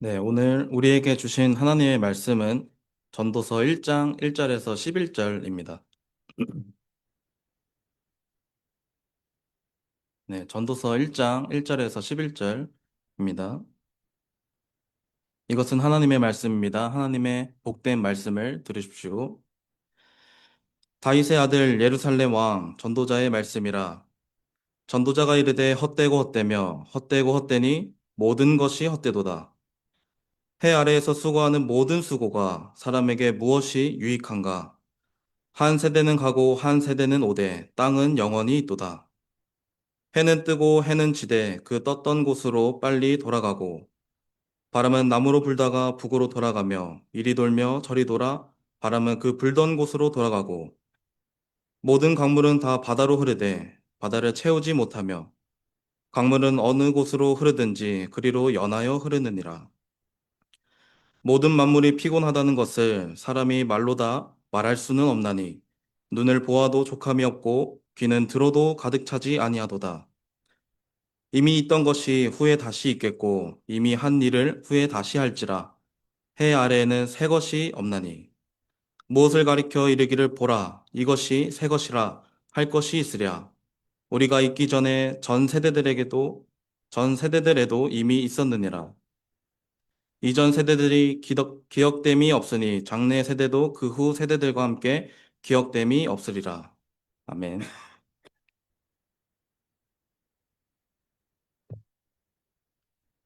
네, 오늘 우리에게 주신 하나님의 말씀은 전도서 1장 1절에서 11절입니다. 네, 전도서 1장 1절에서 11절입니다. 이것은 하나님의 말씀입니다. 하나님의 복된 말씀을 들으십시오. 다윗의 아들 예루살렘 왕 전도자의 말씀이라. 전도자가 이르되 헛되고 헛되며 헛되고 헛되니 모든 것이 헛되도다. 해 아래에서 수고하는 모든 수고가 사람에게 무엇이 유익한가? 한 세대는 가고 한 세대는 오되 땅은 영원히 있도다. 해는 뜨고 해는 지되 그 떴던 곳으로 빨리 돌아가고 바람은 남으로 불다가 북으로 돌아가며 이리 돌며 저리 돌아 바람은 그 불던 곳으로 돌아가고 모든 강물은 다 바다로 흐르되 바다를 채우지 못하며 강물은 어느 곳으로 흐르든지 그리로 연하여 흐르느니라. 모든 만물이 피곤하다는 것을 사람이 말로 다 말할 수는 없나니 눈을 보아도 족함이 없고 귀는 들어도 가득 차지 아니하도다. 이미 있던 것이 후에 다시 있겠고 이미 한 일을 후에 다시 할지라. 해 아래에는 새 것이 없나니 무엇을 가리켜 이르기를 보라 이것이 새 것이라 할 것이 있으랴. 우리가 있기 전에 전 세대들에도 이미 있었느니라. 이전 세대들이 기억됨이 없으니 장래 세대도 그 후 세대들과 함께 기억됨이 없으리라. 아멘.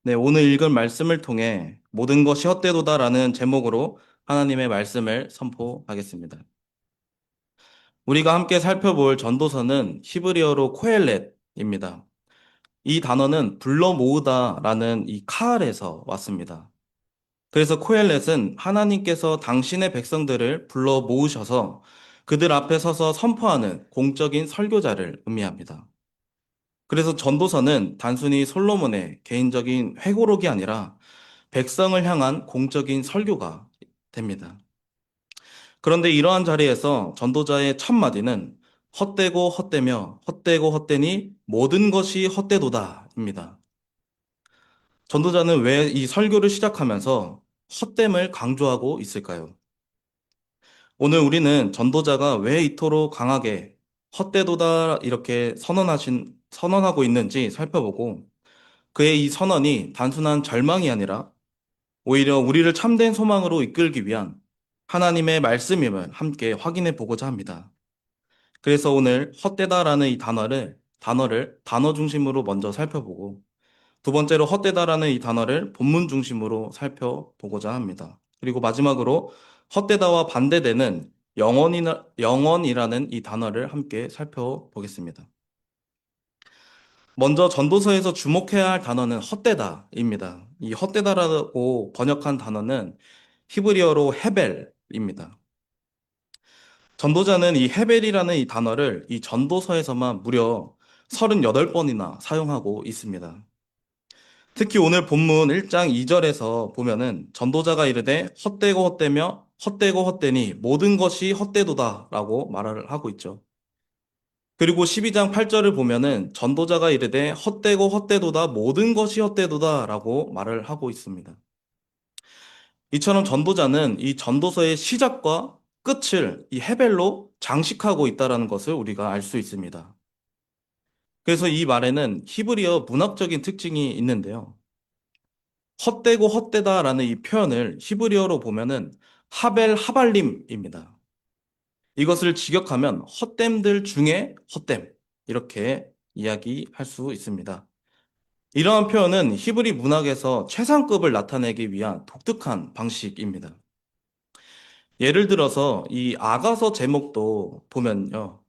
네, 오늘 읽은 말씀을 통해 모든 것이 헛되도다라는 제목으로 하나님의 말씀을 선포하겠습니다. 우리가 함께 살펴볼 전도서는 히브리어로 코헬렛입니다. 이 단어는 불러 모으다라는 이 카알에서 왔습니다. 그래서 코엘렛은 하나님께서 당신의 백성들을 불러 모으셔서 그들 앞에 서서 선포하는 공적인 설교자를 의미합니다. 그래서 전도서는 단순히 솔로몬의 개인적인 회고록이 아니라 백성을 향한 공적인 설교가 됩니다. 그런데 이러한 자리에서 전도자의 첫 마디는 헛되고 헛되며 헛되고 헛되니 모든 것이 헛되도다입니다. 전도자는 왜 이 설교를 시작하면서 헛됨을 강조하고 있을까요? 오늘 우리는 전도자가 왜 이토록 강하게 헛되도다 이렇게 선언하고 있는지 살펴보고 그의 이 선언이 단순한 절망이 아니라 오히려 우리를 참된 소망으로 이끌기 위한 하나님의 말씀임을 함께 확인해 보고자 합니다. 그래서 오늘 헛되다라는 이 단어를 단어 중심으로 먼저 살펴보고 두 번째로 헛되다라는 이 단어를 본문 중심으로 살펴보고자 합니다. 그리고 마지막으로 헛되다와 반대되는 영원이라는 이 단어를 함께 살펴보겠습니다. 먼저 전도서에서 주목해야 할 단어는 헛되다입니다. 이 헛되다라고 번역한 단어는 히브리어로 헤벨입니다. 전도자는 이 헤벨이라는 이 단어를 이 전도서에서만 무려 38번이나 사용하고 있습니다. 특히 오늘 본문 1장 2절에서 보면은 전도자가 이르되 헛되고 헛되며 헛되고 헛되니 모든 것이 헛되도다라고 말을 하고 있죠. 그리고 12장 8절을 보면은 전도자가 이르되 헛되고 헛되도다 모든 것이 헛되도다라고 말을 하고 있습니다. 이처럼 전도자는 이 전도서의 시작과 끝을 이 헤벨로 장식하고 있다라는 것을 우리가 알 수 있습니다. 그래서 이 말에는 히브리어 문학적인 특징이 있는데요. 헛되고 헛되다라는 이 표현을 히브리어로 보면은 하벨 하발림입니다. 이것을 직역하면 헛됨들 중에 헛됨 이렇게 이야기할 수 있습니다. 이러한 표현은 히브리 문학에서 최상급을 나타내기 위한 독특한 방식입니다. 예를 들어서 이 아가서 제목도 보면요.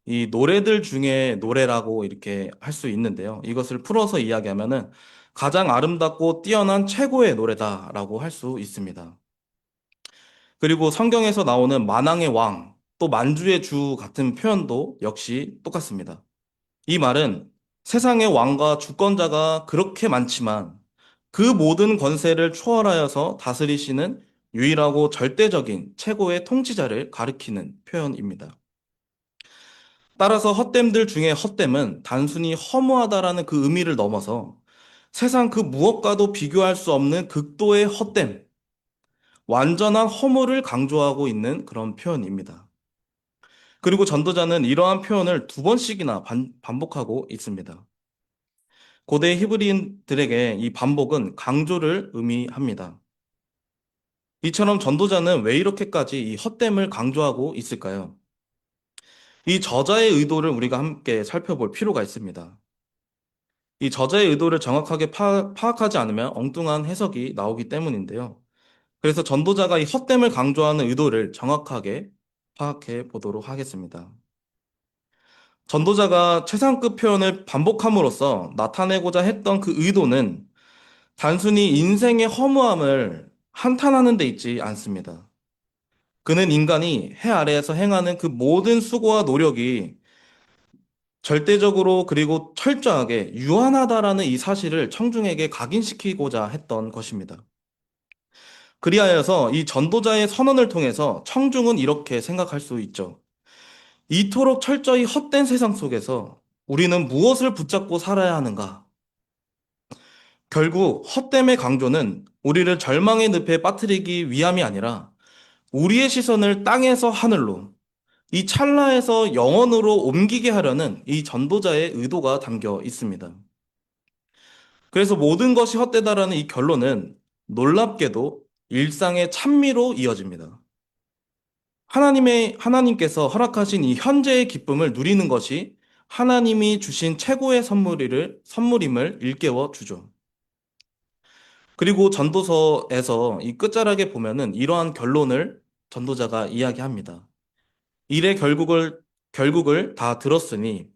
이 노래들 중에 노래라고 이렇게 할 수 있는데요. 이것을 풀어서 이야기하면은 가장 아름답고 뛰어난 최고의 노래다라고 할 수 있습니다. 그리고 성경에서 나오는 만왕의 왕, 또 만주의 주 같은 표현도 역시 똑같습니다. 이 말은 세상의 왕과 주권자가 그렇게 많지만 그 모든 권세를 초월하여서 다스리시는 유일하고 절대적인 최고의 통치자를 가리키는 표현입니다. 따라서 헛됨들 중에 헛됨은 단순히 허무하다라는 그 의미를 넘어서 세상 그 무엇과도 비교할 수 없는 극도의 헛됨, 완전한 허물을 강조하고 있는 그런 표현입니다. 그리고 전도자는 이러한 표현을 두 번씩이나 반복하고 있습니다. 고대 히브리인들에게 이 반복은 강조를 의미합니다. 이처럼 전도자는 왜 이렇게까지 이 헛됨을 강조하고 있을까요? 이 저자의 의도를 우리가 함께 살펴볼 필요가 있습니다. 이 저자의 의도를 정확하게 파악하지 않으면 엉뚱한 해석이 나오기 때문인데요. 그래서 전도자가 이 헛됨을 강조하는 의도를 정확하게 파악해 보도록 하겠습니다. 전도자가 최상급 표현을 반복함으로써 나타내고자 했던 그 의도는 단순히 인생의 허무함을 한탄하는 데 있지 않습니다. 그는 인간이 해 아래에서 행하는 그 모든 수고와 노력이 절대적으로 그리고 철저하게 유한하다라는 이 사실을 청중에게 각인시키고자 했던 것입니다. 그리하여서 이 전도자의 선언을 통해서 청중은 이렇게 생각할 수 있죠. 이토록 철저히 헛된 세상 속에서 우리는 무엇을 붙잡고 살아야 하는가? 결국 헛됨의 강조는 우리를 절망의 늪에 빠뜨리기 위함이 아니라 우리의 시선을 땅에서 하늘로, 이 찰나에서 영원으로 옮기게 하려는 이 전도자의 의도가 담겨 있습니다. 그래서 모든 것이 헛되다라는 이 결론은 놀랍게도 일상의 찬미로 이어집니다. 하나님께서 허락하신 이 현재의 기쁨을 누리는 것이 하나님이 주신 최고의 선물임을 일깨워 주죠. 그리고 전도서에서 이 끝자락에 보면은 이러한 결론을 전도자가 이야기합니다. 일의 결국을 다 들었으니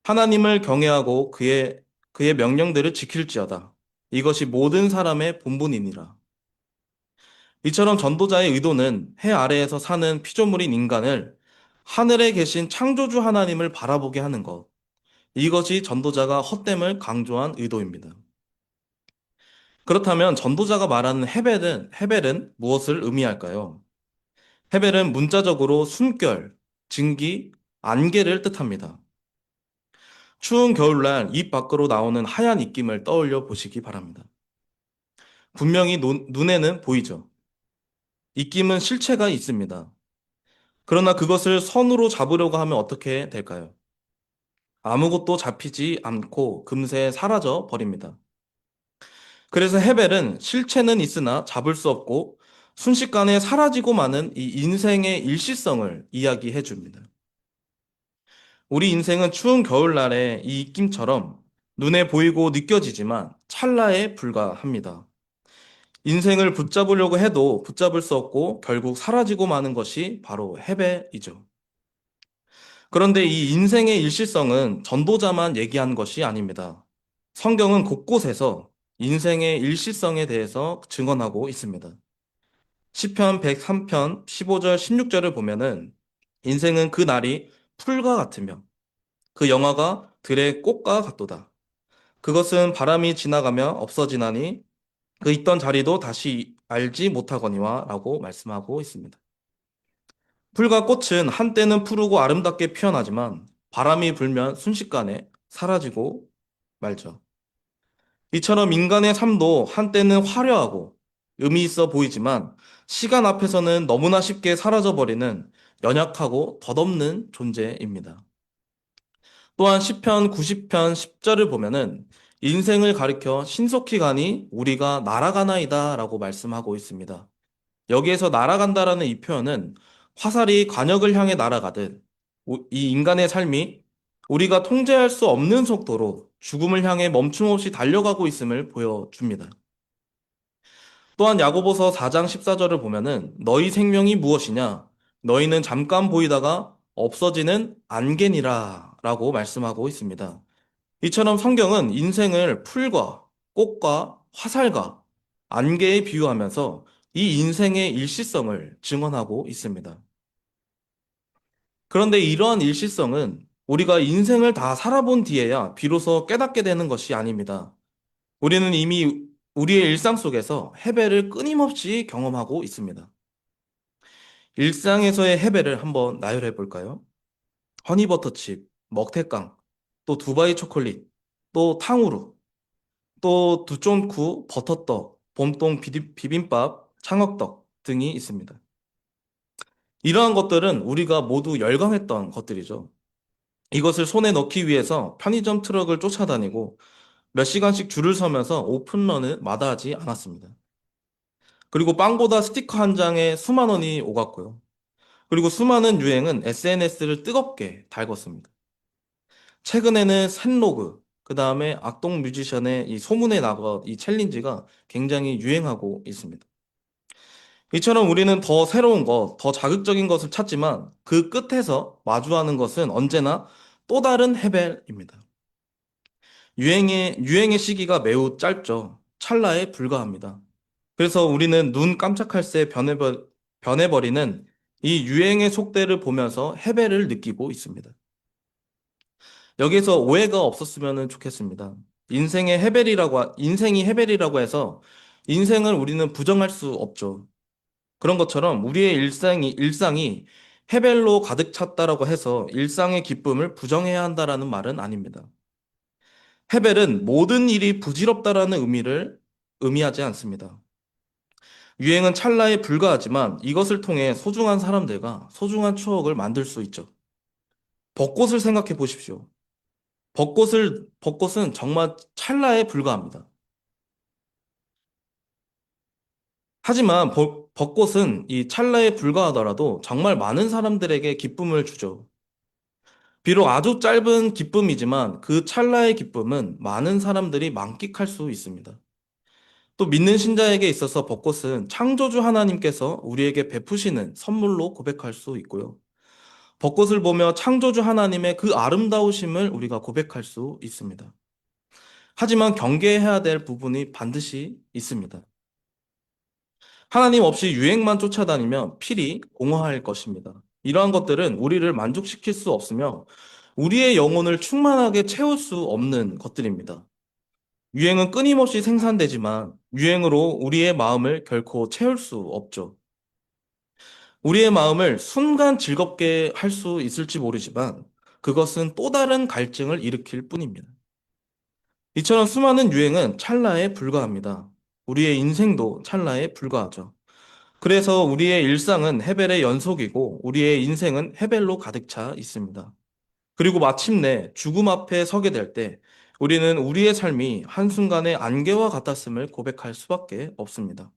하나님을 경외하고 그의 명령들을 지킬지어다. 이것이 모든 사람의 본분이니라. 이처럼 전도자의 의도는 해 아래에서 사는 피조물인 인간을 하늘에 계신 창조주 하나님을 바라보게 하는 것. 이것이 전도자가 헛됨을 강조한 의도입니다. 그렇다면 전도자가 말하는 헤벨은 무엇을 의미할까요? 헤벨은 문자적으로 숨결, 증기, 안개를 뜻합니다. 추운 겨울날 입 밖으로 나오는 하얀 입김을 떠올려 보시기 바랍니다. 분명히 눈에는 보이죠. 입김은 실체가 있습니다. 그러나 그것을 선으로 잡으려고 하면 어떻게 될까요? 아무것도 잡히지 않고 금세 사라져 버립니다. 그래서 헤벨은 실체는 있으나 잡을 수 없고 순식간에 사라지고 마는 이 인생의 일시성을 이야기해 줍니다. 우리 인생은 추운 겨울날의 이 입김처럼 눈에 보이고 느껴지지만 찰나에 불과합니다. 인생을 붙잡으려고 해도 붙잡을 수 없고 결국 사라지고 마는 것이 바로 헤벨이죠. 그런데 이 인생의 일시성은 전도자만 얘기한 것이 아닙니다. 성경은 곳곳에서 인생의 일시성에 대해서 증언하고 있습니다. 시편 103편 15절 16절을 보면은 인생은 그 날이 풀과 같으며 그 영화가 들의 꽃과 같도다. 그것은 바람이 지나가며 없어지나니 그 있던 자리도 다시 알지 못하거니와 라고 말씀하고 있습니다. 풀과 꽃은 한때는 푸르고 아름답게 피어나지만 바람이 불면 순식간에 사라지고 말죠. 이처럼 인간의 삶도 한때는 화려하고 의미 있어 보이지만 시간 앞에서는 너무나 쉽게 사라져버리는 연약하고 덧없는 존재입니다. 또한 시편 90편 10절을 보면은 인생을 가리켜 신속히 가니 우리가 날아가나이다 라고 말씀하고 있습니다. 여기에서 날아간다라는 이 표현은 화살이 관역을 향해 날아가듯 이 인간의 삶이 우리가 통제할 수 없는 속도로 죽음을 향해 멈춤없이 달려가고 있음을 보여줍니다. 또한 야고보서 4장 14절을 보면은 너희 생명이 무엇이냐? 너희는 잠깐 보이다가 없어지는 안개니라 라고 말씀하고 있습니다. 이처럼 성경은 인생을 풀과 꽃과 화살과 안개에 비유하면서 이 인생의 일시성을 증언하고 있습니다. 그런데 이러한 일시성은 우리가 인생을 다 살아본 뒤에야 비로소 깨닫게 되는 것이 아닙니다. 우리는 이미 우리의 일상 속에서 해배를 끊임없이 경험하고 있습니다. 일상에서의 해배를 한번 나열해 볼까요? 허니버터칩, 먹태깡, 또 두바이 초콜릿, 또 탕후루, 또 두쫑쿠, 버터떡, 봄동 비빔밥, 창업떡 등이 있습니다. 이러한 것들은 우리가 모두 열광했던 것들이죠. 이것을 손에 넣기 위해서 편의점 트럭을 쫓아다니고 몇 시간씩 줄을 서면서 오픈런을 마다하지 않았습니다. 그리고 빵보다 스티커 한 장에 수만 원이 오갔고요. 그리고 수많은 유행은 SNS를 뜨겁게 달궜습니다. 최근에는 샌로그, 그 다음에 악동 뮤지션의 이 소문에 나가 이 챌린지가 굉장히 유행하고 있습니다. 이처럼 우리는 더 새로운 것, 더 자극적인 것을 찾지만 그 끝에서 마주하는 것은 언제나 또 다른 헤벨입니다. 유행의 시기가 매우 짧죠. 찰나에 불과합니다. 그래서 우리는 눈 깜짝할 새 변해버리는 이 유행의 속대를 보면서 헤배를 느끼고 있습니다. 여기에서 오해가 없었으면 좋겠습니다. 인생이 헤벨이라고 해서 인생을 우리는 부정할 수 없죠. 그런 것처럼 우리의 일상이 헤벨로 가득 찼다라고 해서 일상의 기쁨을 부정해야 한다라는 말은 아닙니다. 헤벨은 모든 일이 부질없다라는 의미를 의미하지 않습니다. 유행은 찰나에 불과하지만 이것을 통해 소중한 사람들과 소중한 추억을 만들 수 있죠. 벚꽃을 생각해 보십시오. 벚꽃은 정말 찰나에 불과합니다. 하지만 벚꽃은 이 찰나에 불과하더라도 정말 많은 사람들에게 기쁨을 주죠. 비록 아주 짧은 기쁨이지만 그 찰나의 기쁨은 많은 사람들이 만끽할 수 있습니다. 또 믿는 신자에게 있어서 벚꽃은 창조주 하나님께서 우리에게 베푸시는 선물로 고백할 수 있고요. 벚꽃을 보며 창조주 하나님의 그 아름다우심을 우리가 고백할 수 있습니다. 하지만 경계해야 될 부분이 반드시 있습니다. 하나님 없이 유행만 쫓아다니면 필히 공허할 것입니다. 이러한 것들은 우리를 만족시킬 수 없으며 우리의 영혼을 충만하게 채울 수 없는 것들입니다. 유행은 끊임없이 생산되지만 유행으로 우리의 마음을 결코 채울 수 없죠. 우리의 마음을 순간 즐겁게 할 수 있을지 모르지만 그것은 또 다른 갈증을 일으킬 뿐입니다. 이처럼 수많은 유행은 찰나에 불과합니다. 우리의 인생도 찰나에 불과하죠. 그래서 우리의 일상은 헤벨의 연속이고 우리의 인생은 헤벨로 가득 차 있습니다. 그리고 마침내 죽음 앞에 서게 될 때 우리는 우리의 삶이 한순간의 안개와 같았음을 고백할 수밖에 없습니다.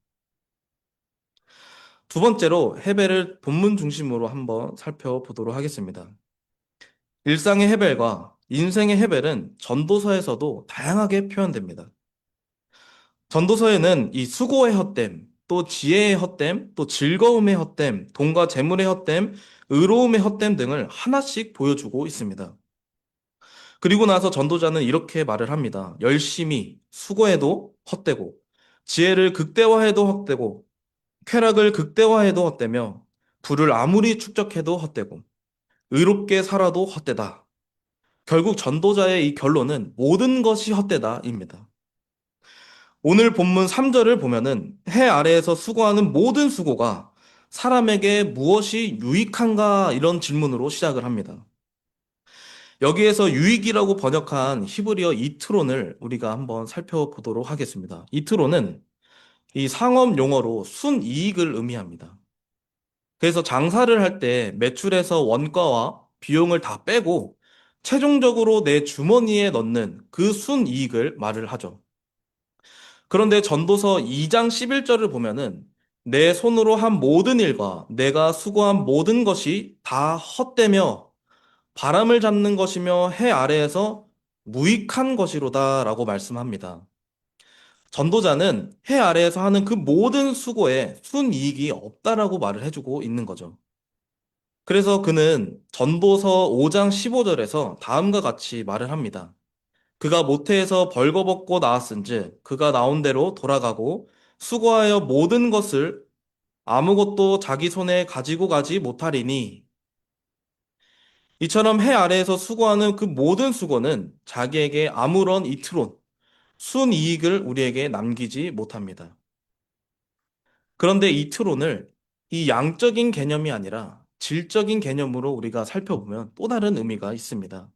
두 번째로 헤벨을 본문 중심으로 한번 살펴보도록 하겠습니다. 일상의 헤벨과 인생의 헤벨은 전도서에서도 다양하게 표현됩니다. 전도서에는 이 수고의 헛됨, 또 지혜의 헛됨, 또 즐거움의 헛됨, 돈과 재물의 헛됨, 의로움의 헛됨 등을 하나씩 보여주고 있습니다. 그리고 나서 전도자는 이렇게 말을 합니다. 열심히 수고해도 헛되고, 지혜를 극대화해도 헛되고, 쾌락을 극대화해도 헛되며, 부를 아무리 축적해도 헛되고, 의롭게 살아도 헛되다. 결국 전도자의 이 결론은 모든 것이 헛되다입니다. 오늘 본문 3절을 보면은 해 아래에서 수고하는 모든 수고가 사람에게 무엇이 유익한가 이런 질문으로 시작을 합니다. 여기에서 유익이라고 번역한 히브리어 이트론을 우리가 한번 살펴보도록 하겠습니다. 이트론은 이 상업 용어로 순이익을 의미합니다. 그래서 장사를 할 때 매출에서 원가와 비용을 다 빼고 최종적으로 내 주머니에 넣는 그 순이익을 말을 하죠. 그런데 전도서 2장 11절을 보면은 내 손으로 한 모든 일과 내가 수고한 모든 것이 다 헛되며 바람을 잡는 것이며 해 아래에서 무익한 것이로다라고 말씀합니다. 전도자는 해 아래에서 하는 그 모든 수고에 순이익이 없다라고 말을 해주고 있는 거죠. 그래서 그는 전도서 5장 15절에서 다음과 같이 말을 합니다. 그가 모태에서 벌거벗고 나왔은즉 그가 나온 대로 돌아가고 수고하여 모든 것을 아무것도 자기 손에 가지고 가지 못하리니 이처럼 해 아래에서 수고하는 그 모든 수고는 자기에게 아무런 이트론, 순이익을 우리에게 남기지 못합니다. 그런데 이트론을 이 양적인 개념이 아니라 질적인 개념으로 우리가 살펴보면 또 다른 의미가 있습니다.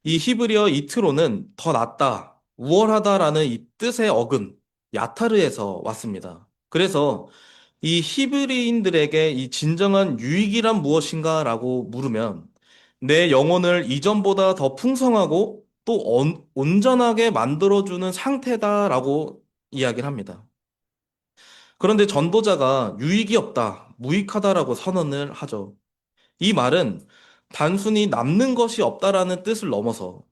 이 히브리어 이트론은 더 낫다, 우월하다라는 이 뜻의 어근, 야타르에서 왔습니다. 그래서 이 히브리인들에게 이 진정한 유익이란 무엇인가라고 물으면 내 영혼을 이전보다 더 풍성하고 또 온전하게 만들어주는 상태다라고 이야기를 합니다. 그런데 전도자가 유익이 없다, 무익하다라고 선언을 하죠. 이 말은 단순히 남는 것이 없다라는 뜻을 넘어서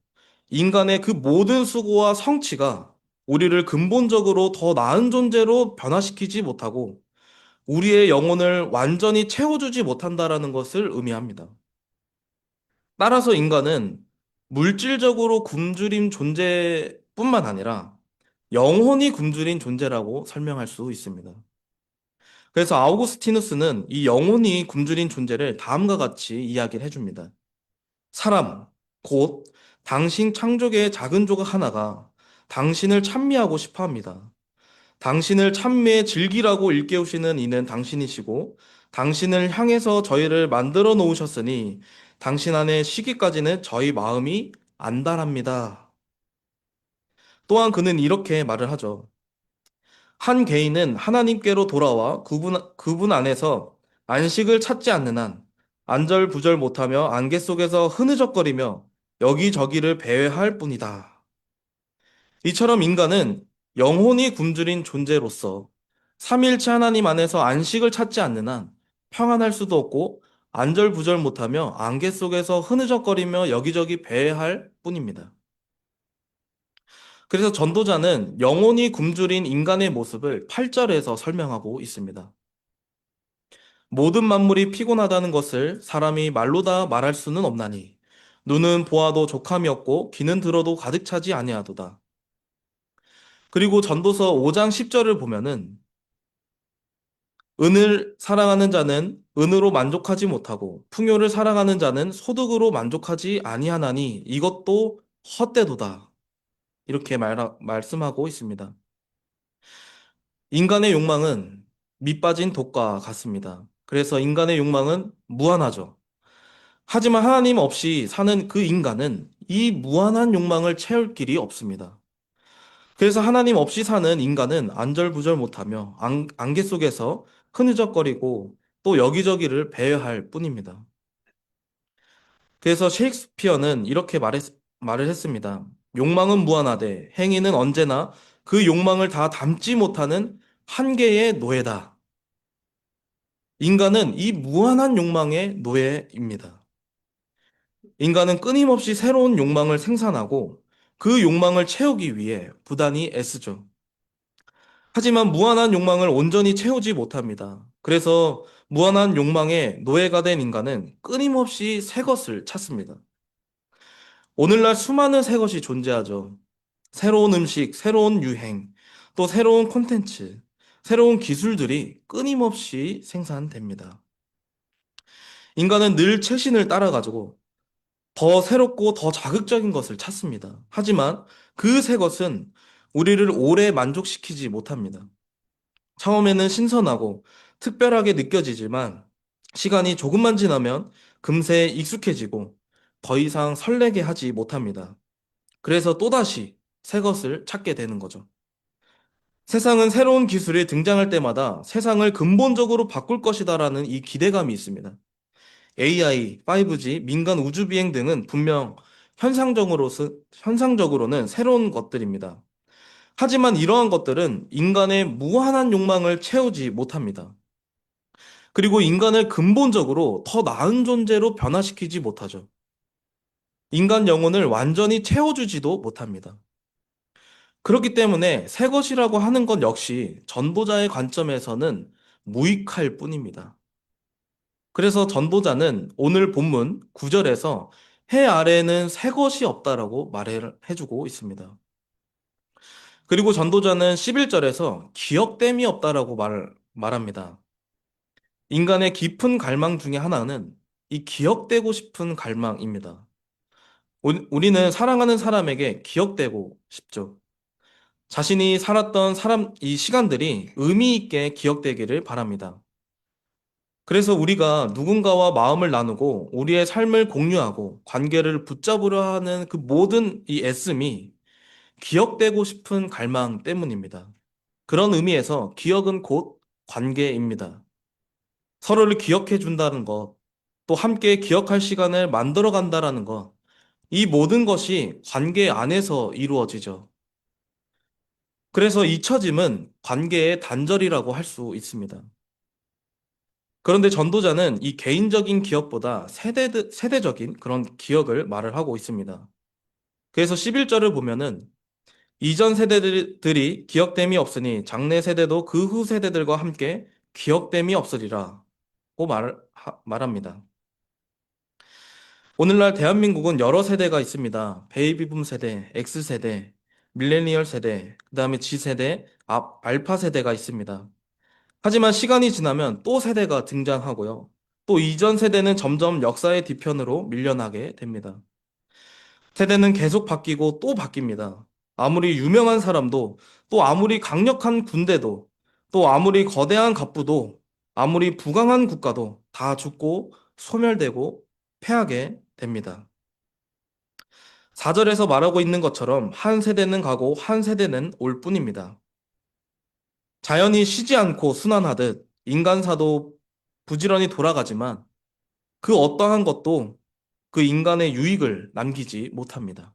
인간의 그 모든 수고와 성취가 우리를 근본적으로 더 나은 존재로 변화시키지 못하고 우리의 영혼을 완전히 채워주지 못한다라는 것을 의미합니다. 따라서 인간은 물질적으로 굶주린 존재뿐만 아니라 영혼이 굶주린 존재라고 설명할 수 있습니다. 그래서 아우구스티누스는 이 영혼이 굶주린 존재를 다음과 같이 이야기를 해줍니다. 사람, 곧 당신 창조계의 작은 조각 하나가 당신을 찬미하고 싶어 합니다. 당신을 찬미의 즐기라고 일깨우시는 이는 당신이시고, 당신을 향해서 저희를 만들어 놓으셨으니, 당신 안에 시기까지는 저희 마음이 안달합니다. 또한 그는 이렇게 말을 하죠. 한 개인은 하나님께로 돌아와 그분 안에서 안식을 찾지 않는 한 안절부절 못하며 안개 속에서 흐느적거리며 여기저기를 배회할 뿐이다. 이처럼 인간은 영혼이 굶주린 존재로서 삼일체 하나님 안에서 안식을 찾지 않는 한 평안할 수도 없고 안절부절 못하며 안개 속에서 흐느적거리며 여기저기 배회할 뿐입니다. 그래서 전도자는 영혼이 굶주린 인간의 모습을 8절에서 설명하고 있습니다. 모든 만물이 피곤하다는 것을 사람이 말로 다 말할 수는 없나니 눈은 보아도 족함이 없고 귀는 들어도 가득 차지 아니하도다. 그리고 전도서 5장 10절을 보면은 은을 사랑하는 자는 은으로 만족하지 못하고 풍요를 사랑하는 자는 소득으로 만족하지 아니하나니 이것도 헛되도다. 이렇게 말씀하고 있습니다. 인간의 욕망은 밑 빠진 독과 같습니다. 그래서 인간의 욕망은 무한하죠. 하지만 하나님 없이 사는 그 인간은 이 무한한 욕망을 채울 길이 없습니다. 그래서 하나님 없이 사는 인간은 안절부절 못하며 안개 속에서 흐느적거리고 또 여기저기를 배회할 뿐입니다. 그래서 셰익스피어는 이렇게 말을 했습니다. 욕망은 무한하되 행위는 언제나 그 욕망을 다 담지 못하는 한계의 노예다. 인간은 이 무한한 욕망의 노예입니다. 인간은 끊임없이 새로운 욕망을 생산하고 그 욕망을 채우기 위해 부단히 애쓰죠. 하지만 무한한 욕망을 온전히 채우지 못합니다. 그래서 무한한 욕망의 노예가 된 인간은 끊임없이 새 것을 찾습니다. 오늘날 수많은 새 것이 존재하죠. 새로운 음식, 새로운 유행, 또 새로운 콘텐츠, 새로운 기술들이 끊임없이 생산됩니다. 인간은 늘 최신을 따라가지고 더 새롭고 더 자극적인 것을 찾습니다. 하지만 그 새 것은 우리를 오래 만족시키지 못합니다. 처음에는 신선하고 특별하게 느껴지지만 시간이 조금만 지나면 금세 익숙해지고 더 이상 설레게 하지 못합니다. 그래서 또다시 새 것을 찾게 되는 거죠. 세상은 새로운 기술이 등장할 때마다 세상을 근본적으로 바꿀 것이다라는 이 기대감이 있습니다. AI, 5G, 민간 우주 비행 등은 분명 현상적으로는 새로운 것들입니다. 하지만 이러한 것들은 인간의 무한한 욕망을 채우지 못합니다. 그리고 인간을 근본적으로 더 나은 존재로 변화시키지 못하죠. 인간 영혼을 완전히 채워주지도 못합니다. 그렇기 때문에 새 것이라고 하는 것 역시 전도자의 관점에서는 무익할 뿐입니다. 그래서 전도자는 오늘 본문 9절에서 해 아래에는 새 것이 없다라고 말을 해주고 있습니다. 그리고 전도자는 11절에서 기억됨이 없다라고 말합니다. 인간의 깊은 갈망 중에 하나는 이 기억되고 싶은 갈망입니다. 우리는 사랑하는 사람에게 기억되고 싶죠. 자신이 살았던 이 시간들이 의미 있게 기억되기를 바랍니다. 그래서 우리가 누군가와 마음을 나누고 우리의 삶을 공유하고 관계를 붙잡으려 하는 그 모든 이 애씀이 기억되고 싶은 갈망 때문입니다. 그런 의미에서 기억은 곧 관계입니다. 서로를 기억해 준다는 것, 또 함께 기억할 시간을 만들어 간다라는 것, 이 모든 것이 관계 안에서 이루어지죠. 그래서 잊혀짐은 관계의 단절이라고 할 수 있습니다. 그런데 전도자는 이 개인적인 기억보다 세대적인 그런 기억을 말을 하고 있습니다. 그래서 11절을 보면은 이전 세대들이 기억됨이 없으니 장래 세대도 그 후 세대들과 함께 기억됨이 없으리라 고 말합니다. 오늘날 대한민국은 여러 세대가 있습니다. 베이비붐 세대, X세대, 밀레니얼 세대, 그 다음에 G세대, 알파 세대가 있습니다. 하지만 시간이 지나면 또 세대가 등장하고요. 또 이전 세대는 점점 역사의 뒤편으로 밀려나게 됩니다. 세대는 계속 바뀌고 또 바뀝니다. 아무리 유명한 사람도, 또 아무리 강력한 군대도, 또 아무리 거대한 갑부도, 아무리 부강한 국가도 다 죽고 소멸되고 패하게 됩니다. 4절에서 말하고 있는 것처럼 한 세대는 가고 한 세대는 올 뿐입니다. 자연이 쉬지 않고 순환하듯 인간사도 부지런히 돌아가지만 그 어떠한 것도 그 인간의 유익을 남기지 못합니다.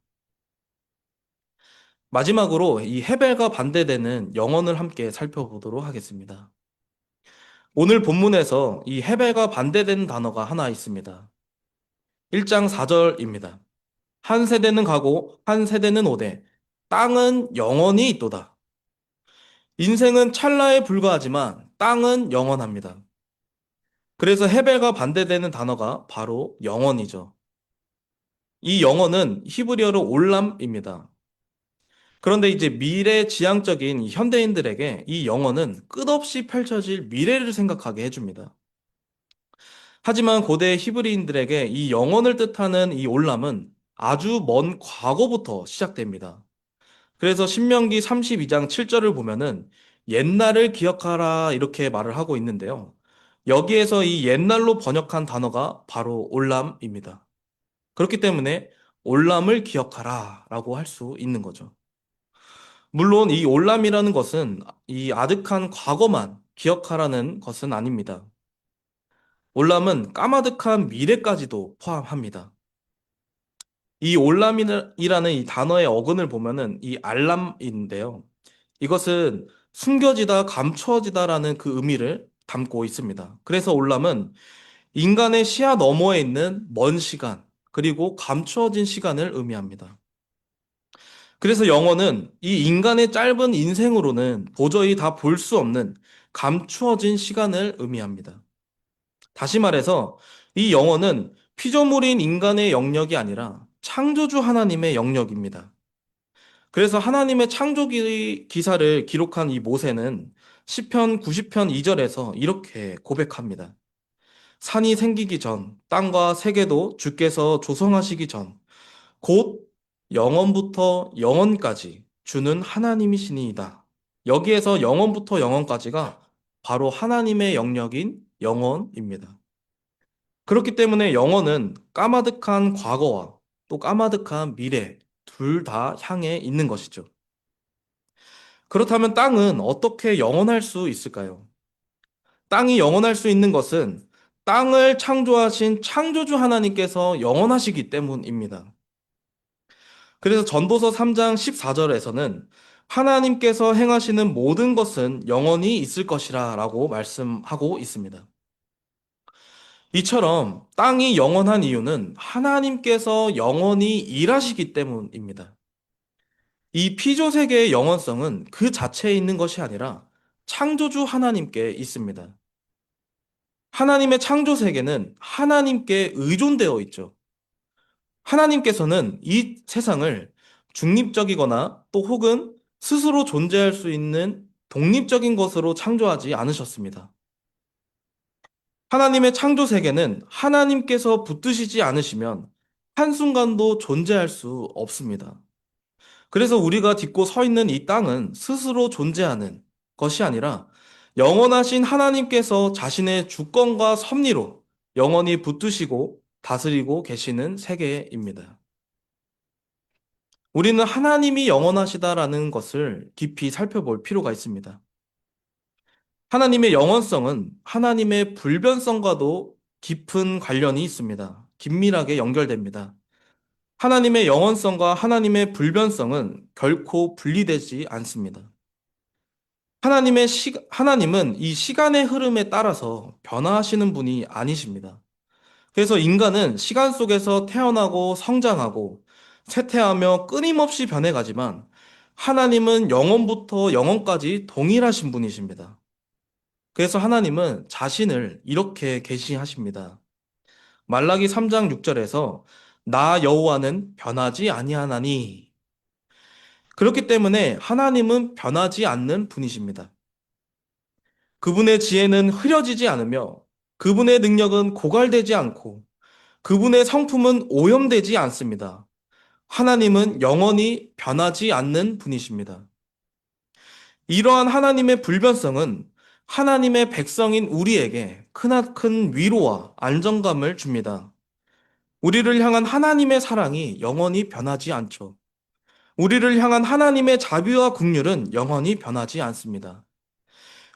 마지막으로 이 헤벨과 반대되는 영혼을 함께 살펴보도록 하겠습니다. 오늘 본문에서 이 헤벨과 반대되는 단어가 하나 있습니다. 1장 4절입니다. 한 세대는 가고 한 세대는 오되 땅은 영원히 있도다. 인생은 찰나에 불과하지만 땅은 영원합니다. 그래서 헤벨과 반대되는 단어가 바로 영원이죠. 이 영혼은 히브리어로 올람입니다. 그런데 이제 미래지향적인 현대인들에게 이 영혼은 끝없이 펼쳐질 미래를 생각하게 해줍니다. 하지만 고대 히브리인들에게 이 영혼을 뜻하는 이 올람은 아주 먼 과거부터 시작됩니다. 그래서 신명기 32장 7절을 보면은 옛날을 기억하라 이렇게 말을 하고 있는데요. 여기에서 이 옛날로 번역한 단어가 바로 올람입니다. 그렇기 때문에 올람을 기억하라 라고 할 수 있는 거죠. 물론 이 올람이라는 것은 이 아득한 과거만 기억하라는 것은 아닙니다. 올람은 까마득한 미래까지도 포함합니다. 이 올람이라는 이 단어의 어근을 보면은 이 알람인데요. 이것은 숨겨지다, 감추어지다라는 그 의미를 담고 있습니다. 그래서 올람은 인간의 시야 너머에 있는 먼 시간, 그리고 감추어진 시간을 의미합니다. 그래서 영어는 이 인간의 짧은 인생으로는 도저히 다 볼 수 없는 감추어진 시간을 의미합니다. 다시 말해서 이 영어는 피조물인 인간의 영역이 아니라 창조주 하나님의 영역입니다. 그래서 하나님의 기사를 기록한 이 모세는 시편 90편 2절에서 이렇게 고백합니다. 산이 생기기 전, 땅과 세계도 주께서 조성하시기 전, 곧 영원부터 영원까지 주는 하나님이시니이다. 여기에서 영원부터 영원까지가 바로 하나님의 영역인 영원입니다. 그렇기 때문에 영원은 까마득한 과거와 또 까마득한 미래 둘 다 향해 있는 것이죠. 그렇다면 땅은 어떻게 영원할 수 있을까요? 땅이 영원할 수 있는 것은 땅을 창조하신 창조주 하나님께서 영원하시기 때문입니다. 그래서 전도서 3장 14절에서는 하나님께서 행하시는 모든 것은 영원히 있을 것이라 라고 말씀하고 있습니다. 이처럼 땅이 영원한 이유는 하나님께서 영원히 일하시기 때문입니다. 이 피조세계의 영원성은 그 자체에 있는 것이 아니라 창조주 하나님께 있습니다. 하나님의 창조세계는 하나님께 의존되어 있죠. 하나님께서는 이 세상을 중립적이거나 또 혹은 스스로 존재할 수 있는 독립적인 것으로 창조하지 않으셨습니다. 하나님의 창조 세계는 하나님께서 붙드시지 않으시면 한순간도 존재할 수 없습니다. 그래서 우리가 딛고 서 있는 이 땅은 스스로 존재하는 것이 아니라 영원하신 하나님께서 자신의 주권과 섭리로 영원히 붙드시고 다스리고 계시는 세계입니다. 우리는 하나님이 영원하시다라는 것을 깊이 살펴볼 필요가 있습니다. 하나님의 영원성은 하나님의 불변성과도 깊은 관련이 있습니다. 긴밀하게 연결됩니다. 하나님의 영원성과 하나님의 불변성은 결코 분리되지 않습니다. 하나님은 이 시간의 흐름에 따라서 변화하시는 분이 아니십니다. 그래서 인간은 시간 속에서 태어나고 성장하고 쇠퇴하며 끊임없이 변해가지만 하나님은 영원부터 영원까지 동일하신 분이십니다. 그래서 하나님은 자신을 이렇게 계시하십니다. 말라기 3장 6절에서 나 여호와는 변하지 아니하나니. 그렇기 때문에 하나님은 변하지 않는 분이십니다. 그분의 지혜는 흐려지지 않으며 그분의 능력은 고갈되지 않고 그분의 성품은 오염되지 않습니다. 하나님은 영원히 변하지 않는 분이십니다. 이러한 하나님의 불변성은 하나님의 백성인 우리에게 크나큰 위로와 안정감을 줍니다. 우리를 향한 하나님의 사랑이 영원히 변하지 않죠. 우리를 향한 하나님의 자비와 긍휼은 영원히 변하지 않습니다.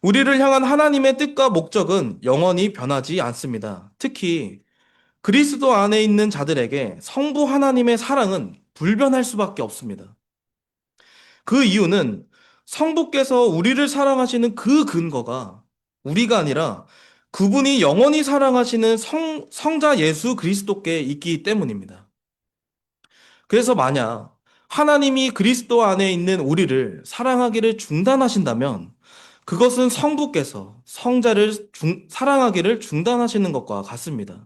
우리를 향한 하나님의 뜻과 목적은 영원히 변하지 않습니다. 특히 그리스도 안에 있는 자들에게 성부 하나님의 사랑은 불변할 수밖에 없습니다. 그 이유는 성부께서 우리를 사랑하시는 그 근거가 우리가 아니라 그분이 영원히 사랑하시는 성자 예수 그리스도께 있기 때문입니다. 그래서 만약 하나님이 그리스도 안에 있는 우리를 사랑하기를 중단하신다면 그것은 성부께서 성자를 사랑하기를 중단하시는 것과 같습니다.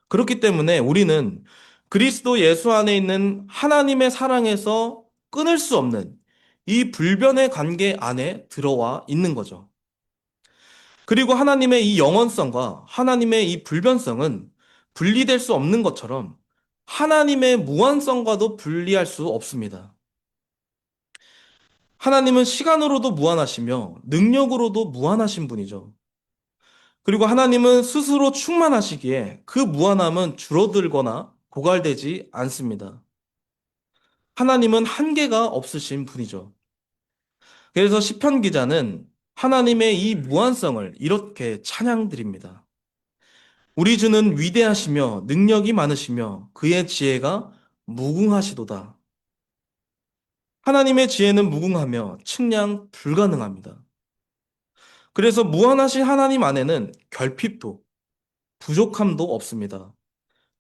그렇기 때문에 우리는 그리스도 예수 안에 있는 하나님의 사랑에서 끊을 수 없는 이 불변의 관계 안에 들어와 있는 거죠. 그리고 하나님의 이 영원성과 하나님의 이 불변성은 분리될 수 없는 것처럼 하나님의 무한성과도 분리할 수 없습니다. 하나님은 시간으로도 무한하시며 능력으로도 무한하신 분이죠. 그리고 하나님은 스스로 충만하시기에 그 무한함은 줄어들거나 고갈되지 않습니다. 하나님은 한계가 없으신 분이죠. 그래서 시편 기자는 하나님의 이 무한성을 이렇게 찬양드립니다. 우리 주는 위대하시며 능력이 많으시며 그의 지혜가 무궁하시도다. 하나님의 지혜는 무궁하며 측량 불가능합니다. 그래서 무한하신 하나님 안에는 결핍도 부족함도 없습니다.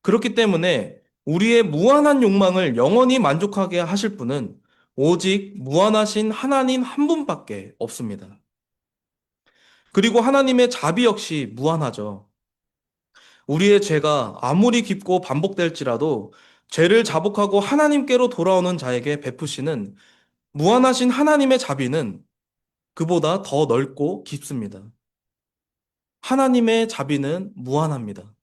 그렇기 때문에 우리의 무한한 욕망을 영원히 만족하게 하실 분은 오직 무한하신 하나님 한 분밖에 없습니다. 그리고 하나님의 자비 역시 무한하죠. 우리의 죄가 아무리 깊고 반복될지라도 죄를 자복하고 하나님께로 돌아오는 자에게 베푸시는 무한하신 하나님의 자비는 그보다 더 넓고 깊습니다. 하나님의 자비는 무한합니다.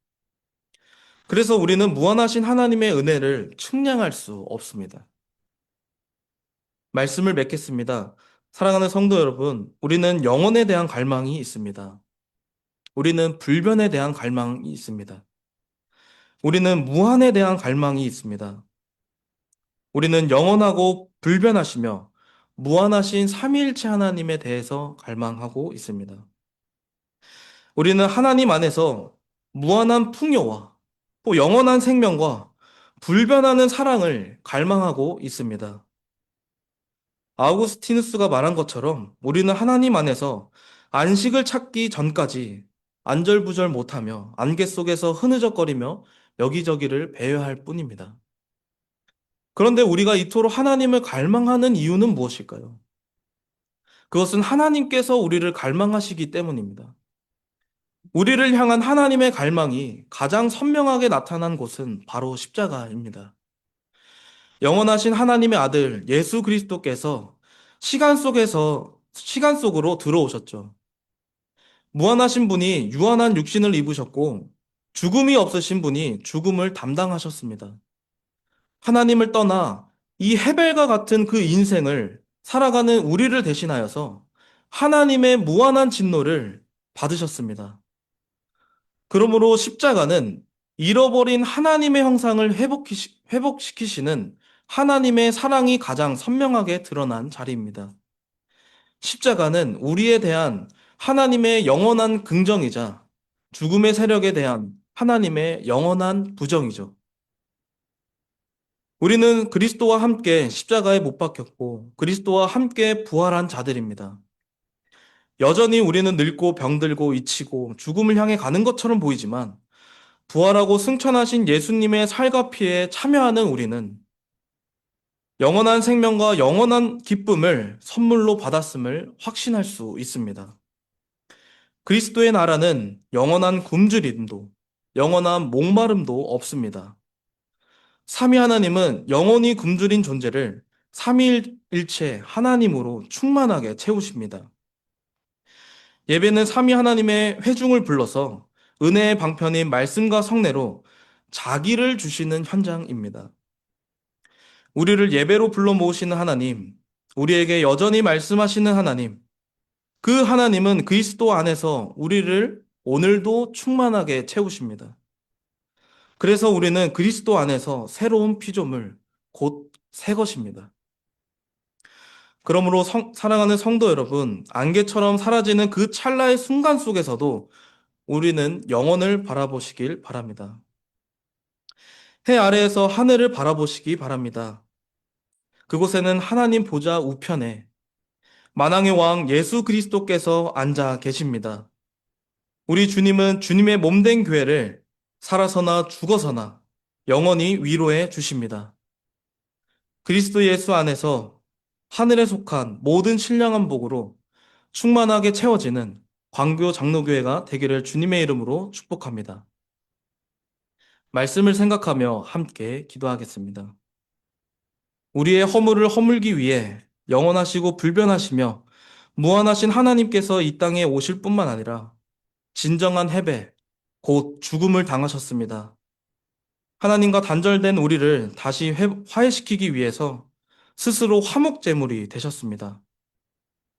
그래서 우리는 무한하신 하나님의 은혜를 측량할 수 없습니다. 말씀을 맺겠습니다. 사랑하는 성도 여러분, 우리는 영혼에 대한 갈망이 있습니다. 우리는 불변에 대한 갈망이 있습니다. 우리는 무한에 대한 갈망이 있습니다. 우리는 영원하고 불변하시며 무한하신 삼위일체 하나님에 대해서 갈망하고 있습니다. 우리는 하나님 안에서 무한한 풍요와 또 영원한 생명과 불변하는 사랑을 갈망하고 있습니다. 아우구스티누스가 말한 것처럼 우리는 하나님 안에서 안식을 찾기 전까지 안절부절 못하며 안개 속에서 흐느적거리며 여기저기를 배회할 뿐입니다. 그런데 우리가 이토록 하나님을 갈망하는 이유는 무엇일까요? 그것은 하나님께서 우리를 갈망하시기 때문입니다. 우리를 향한 하나님의 갈망이 가장 선명하게 나타난 곳은 바로 십자가입니다. 영원하신 하나님의 아들 예수 그리스도께서 시간 속으로 들어오셨죠. 무한하신 분이 유한한 육신을 입으셨고 죽음이 없으신 분이 죽음을 담당하셨습니다. 하나님을 떠나 이 헤벨과 같은 그 인생을 살아가는 우리를 대신하여서 하나님의 무한한 진노를 받으셨습니다. 그러므로 십자가는 잃어버린 하나님의 형상을 회복시키시는 하나님의 사랑이 가장 선명하게 드러난 자리입니다. 십자가는 우리에 대한 하나님의 영원한 긍정이자 죽음의 세력에 대한 하나님의 영원한 부정이죠. 우리는 그리스도와 함께 십자가에 못 박혔고 그리스도와 함께 부활한 자들입니다. 여전히 우리는 늙고 병들고 잊히고 죽음을 향해 가는 것처럼 보이지만 부활하고 승천하신 예수님의 살과 피에 참여하는 우리는 영원한 생명과 영원한 기쁨을 선물로 받았음을 확신할 수 있습니다. 그리스도의 나라는 영원한 굶주림도, 영원한 목마름도 없습니다. 삼위 하나님은 영원히 굶주린 존재를 삼위일체 하나님으로 충만하게 채우십니다. 예배는 삼위 하나님의 회중을 불러서 은혜의 방편인 말씀과 성례로 자기를 주시는 현장입니다. 우리를 예배로 불러 모으시는 하나님, 우리에게 여전히 말씀하시는 하나님, 그 하나님은 그리스도 안에서 우리를 오늘도 충만하게 채우십니다. 그래서 우리는 그리스도 안에서 새로운 피조물, 곧 새 것입니다. 그러므로 사랑하는 성도 여러분, 안개처럼 사라지는 그 찰나의 순간 속에서도 우리는 영혼을 바라보시길 바랍니다. 해 아래에서 하늘을 바라보시기 바랍니다. 그곳에는 하나님 보좌 우편에 만왕의 왕 예수 그리스도께서 앉아 계십니다. 우리 주님은 주님의 몸된 교회를 살아서나 죽어서나 영원히 위로해 주십니다. 그리스도 예수 안에서 하늘에 속한 모든 신령한 복으로 충만하게 채워지는 광교 장로교회가 되기를 주님의 이름으로 축복합니다. 말씀을 생각하며 함께 기도하겠습니다. 우리의 허물을 허물기 위해 영원하시고 불변하시며 무한하신 하나님께서 이 땅에 오실 뿐만 아니라 진정한 패배, 곧 죽음을 당하셨습니다. 하나님과 단절된 우리를 다시 화해시키기 위해서 스스로 화목제물이 되셨습니다.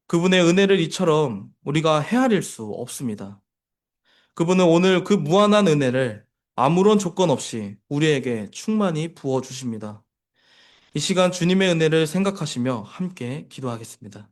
그분의 은혜를 이처럼 우리가 헤아릴 수 없습니다. 그분은 오늘 그 무한한 은혜를 아무런 조건 없이 우리에게 충만히 부어주십니다. 이 시간 주님의 은혜를 생각하시며 함께 기도하겠습니다.